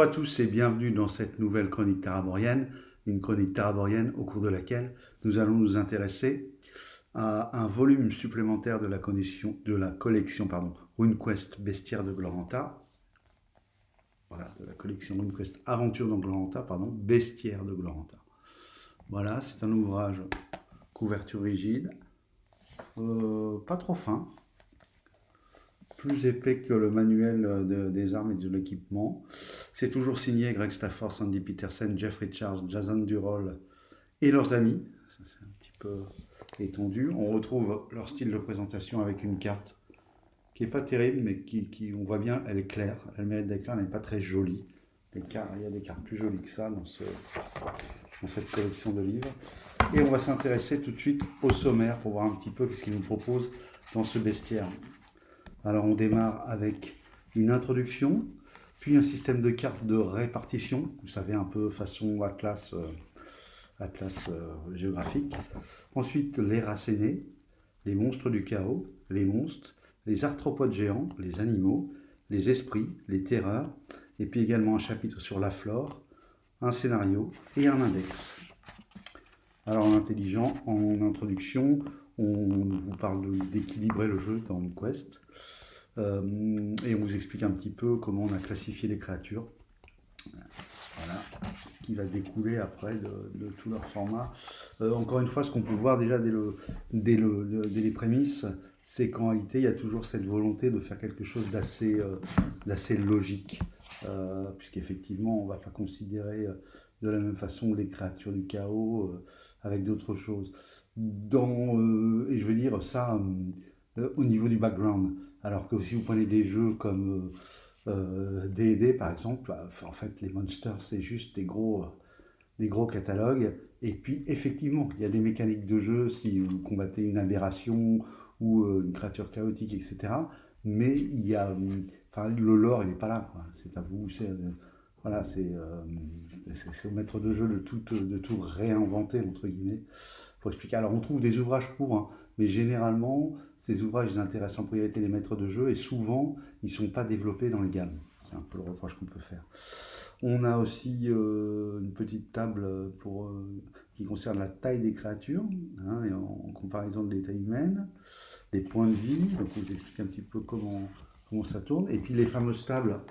Bonjour à tous et bienvenue dans cette nouvelle chronique taraborienne, une chronique taraborienne au cours de laquelle nous allons nous intéresser à un volume supplémentaire de la collection RuneQuest Bestiaire de Gloranta. Voilà, de la collection RuneQuest Aventure dans Gloranta, Bestiaire de Gloranta. Voilà, c'est un ouvrage couverture rigide, pas trop fin, plus épais que le manuel des armes et de l'équipement. C'est toujours signé Greg Stafford, Sandy Petersen, Jeff Richards, Jason Durrell et leurs amis. Ça, c'est un petit peu étendu. On retrouve leur style de présentation avec une carte qui n'est pas terrible, mais qui, on voit bien, elle est claire. Elle mérite d'être claire, elle n'est pas très jolie. Il y a des cartes plus jolies que ça dans cette collection de livres. Et on va s'intéresser tout de suite au sommaire pour voir un petit peu ce qu'il nous propose dans ce bestiaire. Alors on démarre avec une introduction, puis un système de cartes de répartition, vous savez, un peu façon atlas géographique. Ensuite les racénés, les monstres du chaos, les monstres, les arthropodes géants, les animaux, les esprits, les terreurs, et puis également un chapitre sur la flore, un scénario et un index. Alors en intelligent, en introduction, on vous parle d'équilibrer le jeu dans Quest. Et on vous explique un petit peu comment on a classifié les créatures. Voilà, ce qui va découler après de tout leur format. Encore une fois, ce qu'on peut voir déjà dès les prémices, c'est qu'en réalité, il y a toujours cette volonté de faire quelque chose d'assez logique. Puisqu'effectivement, on ne va pas considérer de la même façon les créatures du chaos avec d'autres choses. Et je veux dire ça au niveau du background. Alors que si vous prenez des jeux comme D&D par exemple, en fait les monsters c'est juste des gros catalogues. Et puis effectivement, il y a des mécaniques de jeu si vous combattez une aberration ou une créature chaotique, etc. Mais il y a, le lore il n'est pas là, quoi. C'est à vous, c'est au maître de jeu de tout réinventer entre guillemets pour expliquer. Alors on trouve des ouvrages pour, hein, mais généralement ces ouvrages ils intéressent en priorité les maîtres de jeu et souvent ils ne sont pas développés dans les gammes. C'est un peu le reproche qu'on peut faire. On a aussi une petite table qui concerne la taille des créatures, hein, et en comparaison de l'état humaine, les points de vie, donc on vous explique un petit peu comment ça tourne, et puis les fameuses tables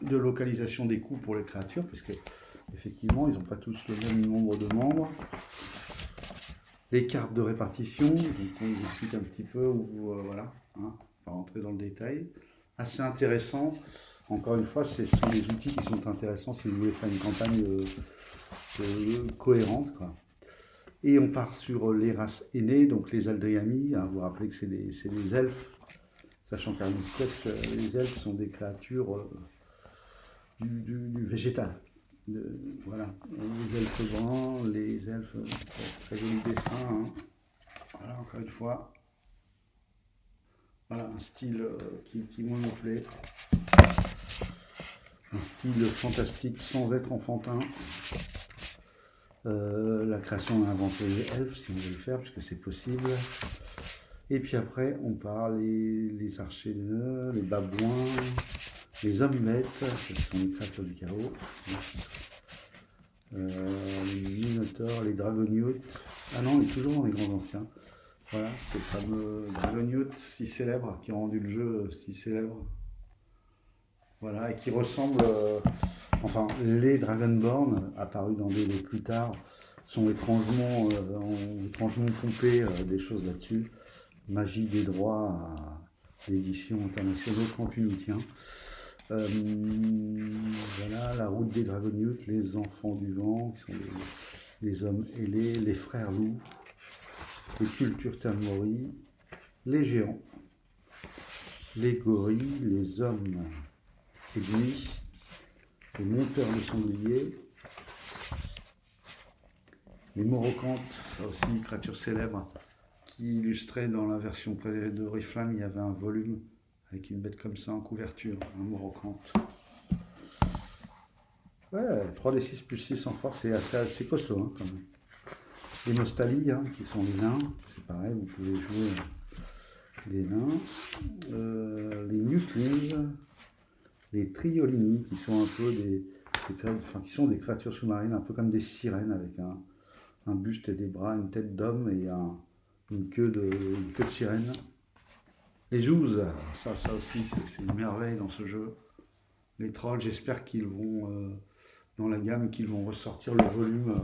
de localisation des coups pour les créatures, puisque effectivement ils n'ont pas tous le même nombre de membres. Les cartes de répartition, donc on vous explique un petit peu, voilà, hein, on va rentrer dans le détail. Assez intéressant, encore une fois, ce sont des outils qui sont intéressants si vous voulez faire une campagne cohérente, quoi. Et on part sur les races aînées, donc les Aldriami, hein, vous vous rappelez que c'est des elfes, sachant qu'à les elfes sont des créatures du végétal. Voilà, les elfes bruns, les elfes, très joli dessin, hein. Voilà, encore une fois, voilà un style qui moi me plaît, un style fantastique sans être enfantin. La création d'un aventurier elfe si on veut le faire, puisque c'est possible. Et puis après on parle les archers de nœuds, les babouins, les hommes-bêtes, ce sont les créatures du chaos. Les minotaures, les dragoniotes. Ah non, on est toujours dans les grands anciens. Voilà, ces fameux dragoniotes si célèbres qui ont rendu le jeu si célèbre. Voilà, et qui ressemblent. Enfin, les Dragonborn, apparus dans des plus tard, sont étrangement pompés des choses là-dessus. Magie des droits à l'édition internationale quand tu nous tiens. Voilà, la route des Dragoniotes, les enfants du vent, qui sont les hommes ailés, les frères loups, les cultures tamori, les géants, les gorilles, les hommes aiguilles, les monteurs de sangliers, les morocantes, ça aussi, créature célèbre, qui illustrait dans la version de Riflam, il y avait un volume avec une bête comme ça en couverture, un morocante. Ouais, 3d6 plus 6 en force, c'est assez costaud, hein, quand même. Les Mostali, hein, qui sont les nains, c'est pareil, vous pouvez jouer des nains. Les Newtlings, les Triolini, qui sont un peu qui sont des créatures sous-marines, un peu comme des sirènes, avec un buste et des bras, une tête d'homme et une queue de sirène. Les ouzes, ça aussi, c'est une merveille dans ce jeu. Les trolls, j'espère qu'ils vont, dans la gamme, qu'ils vont ressortir le volume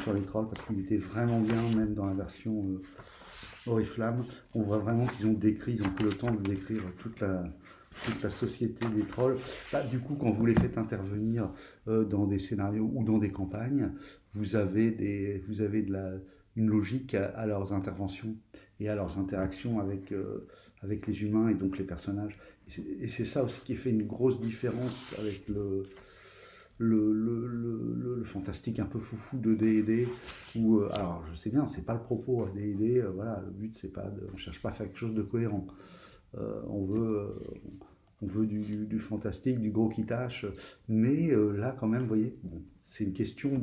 sur les trolls, parce qu'il était vraiment bien, même dans la version Oriflamme. On voit vraiment qu'ils ont pris le temps de décrire toute la société des trolls. Là, du coup, quand vous les faites intervenir dans des scénarios ou dans des campagnes, vous avez une logique à leurs interventions et à leurs interactions avec les humains et donc les personnages. Et c'est ça aussi qui fait une grosse différence avec le fantastique un peu foufou de D&D, où, alors je sais bien, c'est pas le propos à D&D, voilà, le but c'est pas on cherche pas à faire quelque chose de cohérent. On veut du fantastique, du gros qui tâche, mais là quand même, vous voyez, bon, c'est une question,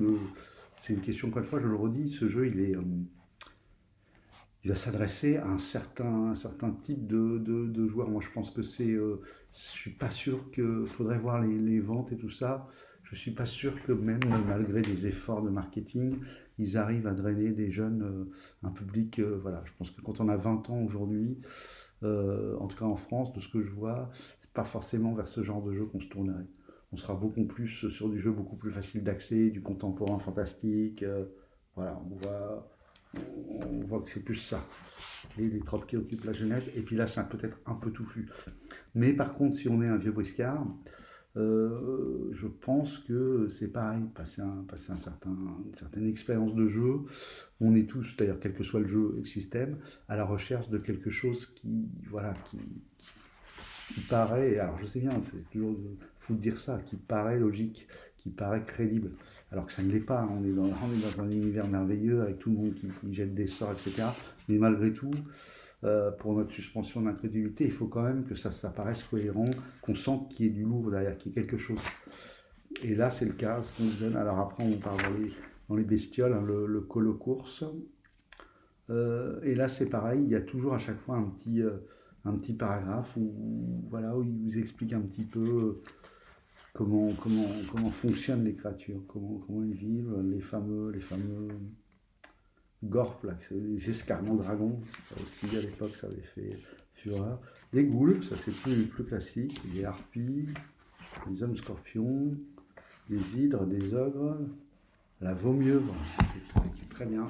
encore une fois, je le redis, ce jeu il va s'adresser à un certain type de joueurs. Moi je pense que je suis pas sûr que, faudrait voir les ventes et tout ça, je suis pas sûr que même malgré des efforts de marketing, ils arrivent à drainer des jeunes, un public, voilà, je pense que quand on a 20 ans aujourd'hui, en tout cas en France, de ce que je vois, c'est pas forcément vers ce genre de jeu qu'on se tournerait. On sera beaucoup plus sur du jeu beaucoup plus facile d'accès, du contemporain fantastique, voilà, on voit que c'est plus ça, les tropes qui occupent la jeunesse, et puis là c'est peut-être un peu touffu. Mais par contre, si on est un vieux briscard, je pense que c'est pareil, passer une certaine expérience de jeu, on est tous, d'ailleurs quel que soit le jeu et le système, à la recherche de quelque chose qui paraît, alors je sais bien, c'est toujours fou de dire ça, qui paraît logique, qui paraît crédible, alors que ça ne l'est pas. On est dans un univers merveilleux avec tout le monde qui jette des sorts, etc. Mais malgré tout, pour notre suspension d'incrédulité, il faut quand même que ça paraisse cohérent, qu'on sente qu'il y ait du lourd derrière, qu'il y ait quelque chose. Et là, c'est le cas, ce qu'on nous donne. Alors après, on parle dans les bestioles, hein, le colo-course. Et là, c'est pareil, il y a toujours à chaque fois un petit paragraphe où il vous explique un petit peu comment fonctionnent les créatures, comment ils vivent, les fameux gorpes, là, les escargots dragons, ça aussi à l'époque ça avait fait fureur. Des ghouls, ça c'est plus classique, des harpies, des hommes scorpions, des hydres, des ogres, la vaumieuve, qui est très bien,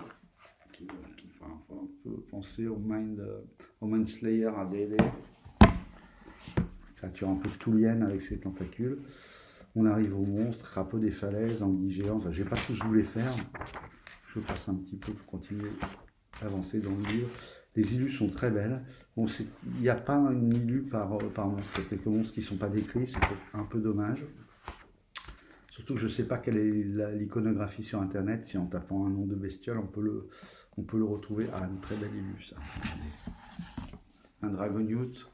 qui fait un peu penser au Mind Slayer à D&D. Créature un peu toulienne avec ses tentacules. On arrive aux monstres, crapauds des falaises, anguilles géantes. Enfin, je ne vais pas tous vous les faire. Je passe un petit peu pour continuer à avancer dans le livre. Les illus sont très belles. Bon, il n'y a pas une illu par monstre. Il y a quelques monstres qui ne sont pas décrits, c'est un peu dommage. Surtout que je ne sais pas quelle est l'iconographie sur internet. Si en tapant un nom de bestiole, on peut le retrouver. Ah, une très belle illu, ça. Un dragonioute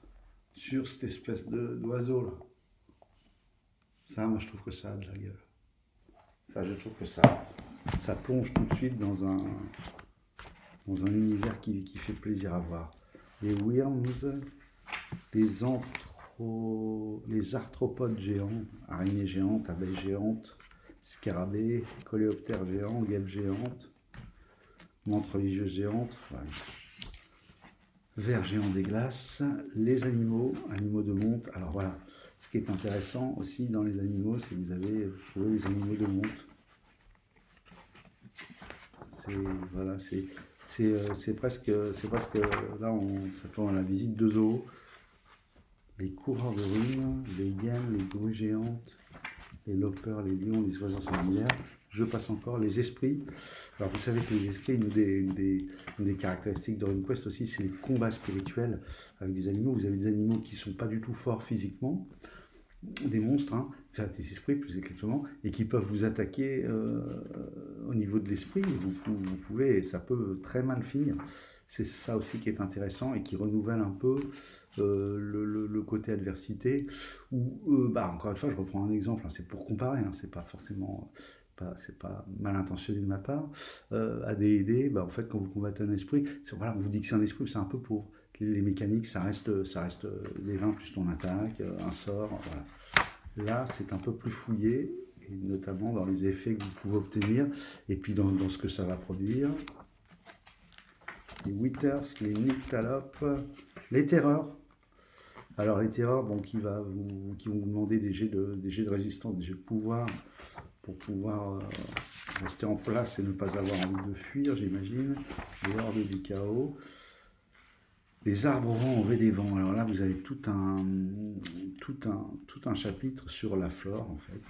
sur cette espèce d'oiseau là. Ça, moi je trouve que ça a de la gueule. Ça, je trouve que ça plonge tout de suite dans un univers qui fait plaisir à voir. Les worms, les arthropodes géants, araignées géantes, abeilles géantes, scarabées, coléoptères géants, guêpes géantes, menthes religieuses géantes, voilà. Vers géants des glaces, les animaux de monte. Alors voilà, ce qui est intéressant aussi dans les animaux, c'est que vous avez trouvé les animaux de monte. C'est presque là, ça tourne à la visite de zoo. Les coureurs de runes, les hyènes, les grues géantes, les lopers, les lions, les oiseaux sanguinaires. Je passe encore les esprits. Alors vous savez que les esprits, une des caractéristiques de RuneQuest aussi, c'est les combats spirituels avec des animaux. Vous avez des animaux qui ne sont pas du tout forts physiquement, des monstres, hein, enfin des esprits plus exactement, et qui peuvent vous attaquer au niveau de l'esprit. Vous pouvez, et ça peut très mal finir. C'est ça aussi qui est intéressant et qui renouvelle un peu le côté adversité. Encore une fois, je reprends un exemple, hein, c'est pour comparer, hein, c'est pas forcément... c'est pas mal intentionné de ma part, à D&D, en fait, quand vous combattez un esprit, on vous dit que c'est un esprit, c'est un peu pour les mécaniques, ça reste les 20 plus ton attaque, un sort, voilà. Là, c'est un peu plus fouillé, et notamment dans les effets que vous pouvez obtenir, et puis dans ce que ça va produire. Les Withers, les Nyctalopes, les Terreurs. Alors les Terreurs, bon, qui vont vous demander des jets de résistance, des jets de pouvoir, pour pouvoir rester en place et ne pas avoir envie de fuir, j'imagine. Les hordes du chaos. Les arbres vont au des vents. Alors là, vous avez tout un chapitre sur la flore, en fait.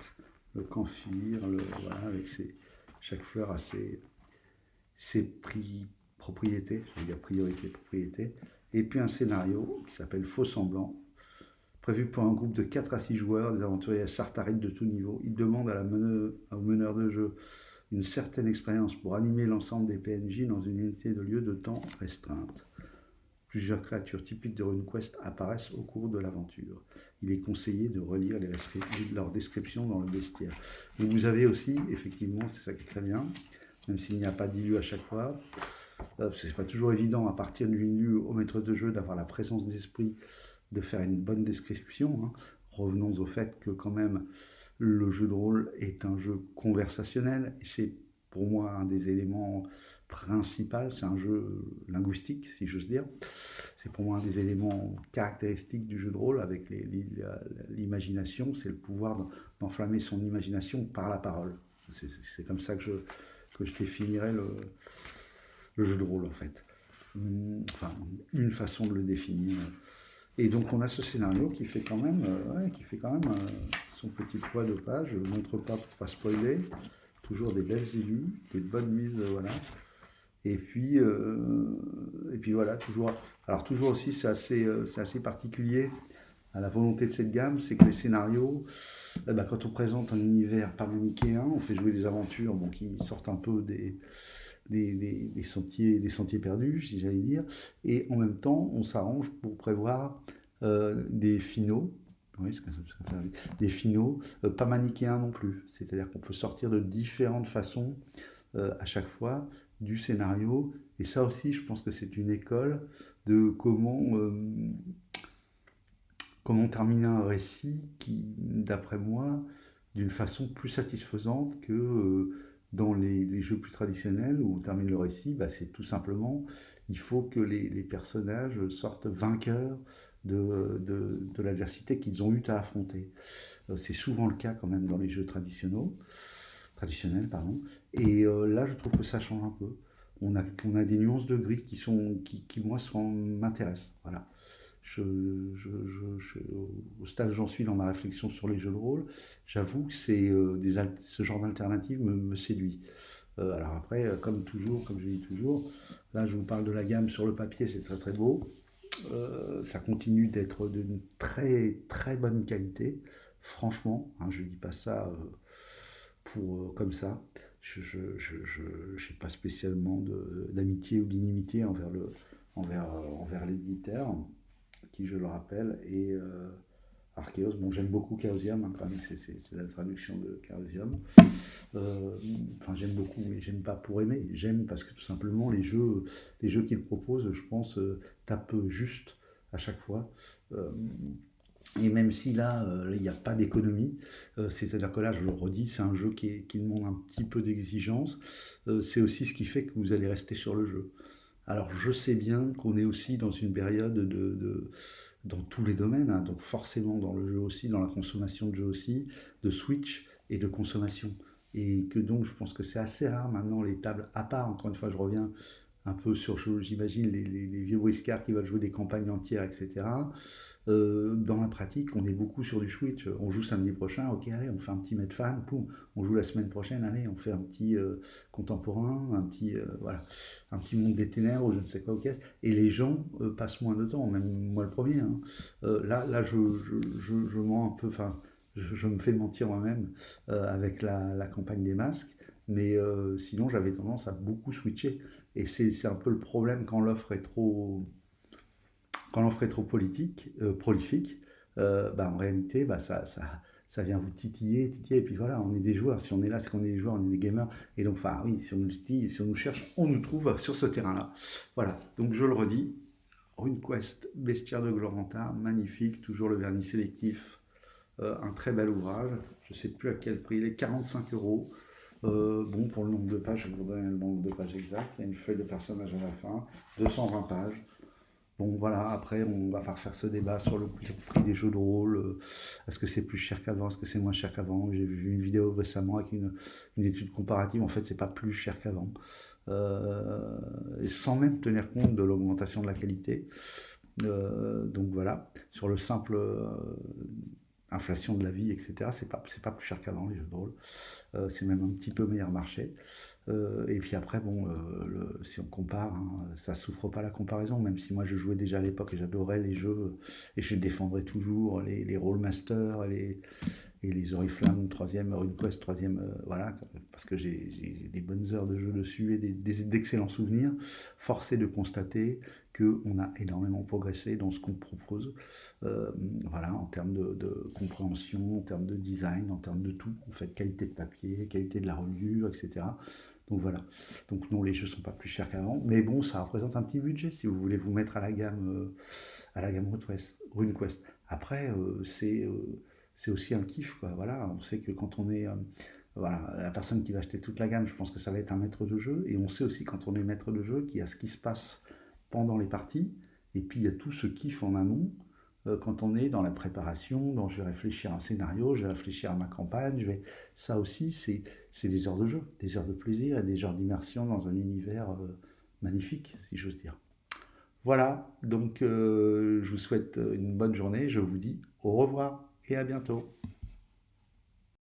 Le camphire, voilà, avec chaque fleur a ses propriétés, je veux dire priorité, propriété. Et puis un scénario qui s'appelle Faux Semblant, prévu pour un groupe de 4 à 6 joueurs, des aventuriers sartarites de tout niveau. Il demande au meneur de jeu une certaine expérience pour animer l'ensemble des PNJ dans une unité de lieu de temps restreinte. Plusieurs créatures typiques de RuneQuest apparaissent au cours de l'aventure. Il est conseillé de relire leur description dans le bestiaire. Donc vous avez aussi, effectivement, c'est ça qui est très bien, même s'il n'y a pas d'ILU à chaque fois, c'est pas toujours évident à partir d'une ILU au maître de jeu d'avoir la présence d'esprit de faire une bonne description. Revenons au fait que quand même le jeu de rôle est un jeu conversationnel et c'est pour moi un des éléments principaux, c'est un jeu linguistique si j'ose dire. C'est pour moi un des éléments caractéristiques du jeu de rôle avec l'imagination, c'est le pouvoir d'enflammer son imagination par la parole. C'est comme ça que je définirais le jeu de rôle en fait. Enfin, une façon de le définir. Et donc on a ce scénario qui fait quand même, son petit poids de page. Je ne le montre pas pour ne pas spoiler. Toujours des belles élus, des bonnes mises, voilà. Et puis voilà, toujours. Alors toujours aussi, c'est assez particulier à la volonté de cette gamme, c'est que les scénarios, quand on présente un univers pas manichéen, on fait jouer des aventures qui sortent un peu des sentiers perdus, si j'allais dire, et en même temps, on s'arrange pour prévoir des finaux. Oui, des finaux, pas manichéens non plus. C'est-à-dire qu'on peut sortir de différentes façons à chaque fois du scénario. Et ça aussi, je pense que c'est une école de comment terminer un récit qui, d'après moi, d'une façon plus satisfaisante que dans les jeux plus traditionnels où on termine le récit, c'est tout simplement, il faut que les personnages sortent vainqueurs de l'adversité qu'ils ont eu à affronter. C'est souvent le cas quand même dans les jeux traditionnels. Et là, je trouve que ça change un peu. On a des nuances de gris qui moi, m'intéressent. Voilà. Au stade où j'en suis dans ma réflexion sur les jeux de rôle, j'avoue que ce genre d'alternative me séduit. Alors après, comme je dis toujours, là je vous parle de la gamme sur le papier, c'est très très beau. Ça continue d'être d'une très très bonne qualité, franchement, je ne dis pas ça comme ça. Je n'ai pas spécialement d'amitié ou d'inimitié envers l'éditeur, qui je le rappelle, et Archaeos. Bon, j'aime beaucoup Chaosium, quand même, c'est la traduction de Chaosium. J'aime beaucoup, mais j'aime pas pour aimer. J'aime parce que tout simplement les jeux qu'il propose, je pense, tapent juste à chaque fois. Et même si là, il n'y a pas d'économie, c'est-à-dire que là, je le redis, c'est un jeu qui demande un petit peu d'exigence. C'est aussi ce qui fait que vous allez rester sur le jeu. Alors je sais bien qu'on est aussi dans une période dans tous les domaines, donc forcément dans le jeu aussi, dans la consommation de jeux aussi, de Switch et de consommation. Et que donc je pense que c'est assez rare maintenant les tables, à part, encore une fois je reviens un peu sur, j'imagine, les vieux briscards qui veulent jouer des campagnes entières, etc. Dans la pratique, on est beaucoup sur du Switch. On joue samedi prochain, ok, allez, on fait un petit Medfan, poum. On joue la semaine prochaine, allez, on fait un petit contemporain, un petit monde des ténèbres, je ne sais quoi, ok. Et les gens passent moins de temps, même moi le premier. Là, je mens un peu, je me fais mentir moi-même avec la campagne des masques. Mais sinon, j'avais tendance à beaucoup switcher. Et c'est un peu le problème quand l'offre est trop prolifique. En réalité, ça vient vous titiller, et puis voilà, on est des joueurs. Si on est là, c'est qu'on est des joueurs, on est des gamers. Et donc, oui, si on nous titille, si on nous cherche, on nous trouve sur ce terrain-là. Voilà, donc je le redis, RuneQuest, Bestiaire de Glorantha, magnifique, toujours le vernis sélectif un très bel ouvrage, je ne sais plus à quel prix, il est 45 euros. Bon, pour le nombre de pages, je vais vous donner le nombre de pages exact. Il y a une feuille de personnage à la fin, 220 pages. Bon, voilà, après, on va pas refaire ce débat sur le prix des jeux de rôle. Est-ce que c'est plus cher qu'avant? Est-ce que c'est moins cher qu'avant? J'ai vu une vidéo récemment avec une étude comparative. En fait, c'est pas plus cher qu'avant. Et sans même tenir compte de l'augmentation de la qualité. Donc voilà, sur le simple inflation de la vie, etc., c'est pas plus cher qu'avant les jeux de rôle. C'est même un petit peu meilleur marché. Et puis après, bon, si on compare, hein, ça souffre pas la comparaison, même si moi je jouais déjà à l'époque et j'adorais les jeux, et je défendrai toujours les Rollmasters et les Oriflamme, troisième, RuneQuest, troisième, voilà, parce que j'ai des bonnes heures de jeu dessus et d'excellents souvenirs. Forcé de constater qu'on a énormément progressé dans ce qu'on propose, voilà, en termes de compréhension, en termes de design, en termes de tout, en fait, qualité de papier, qualité de la reliure, etc. Donc voilà. Donc non, les jeux sont pas plus chers qu'avant, mais bon, ça représente un petit budget si vous voulez vous mettre à la gamme RuneQuest. Après, c'est aussi un kiff, quoi. Voilà, on sait que quand on est voilà, la personne qui va acheter toute la gamme, je pense que ça va être un maître de jeu, et on sait aussi quand on est maître de jeu qu'il y a ce qui se passe pendant les parties, et puis il y a tout ce kiff en amont quand on est dans la préparation, donc je vais réfléchir à un scénario, je vais réfléchir à ma campagne, ça aussi c'est des heures de jeu, des heures de plaisir et des heures d'immersion dans un univers magnifique, si j'ose dire. Voilà, donc je vous souhaite une bonne journée, je vous dis au revoir et à bientôt.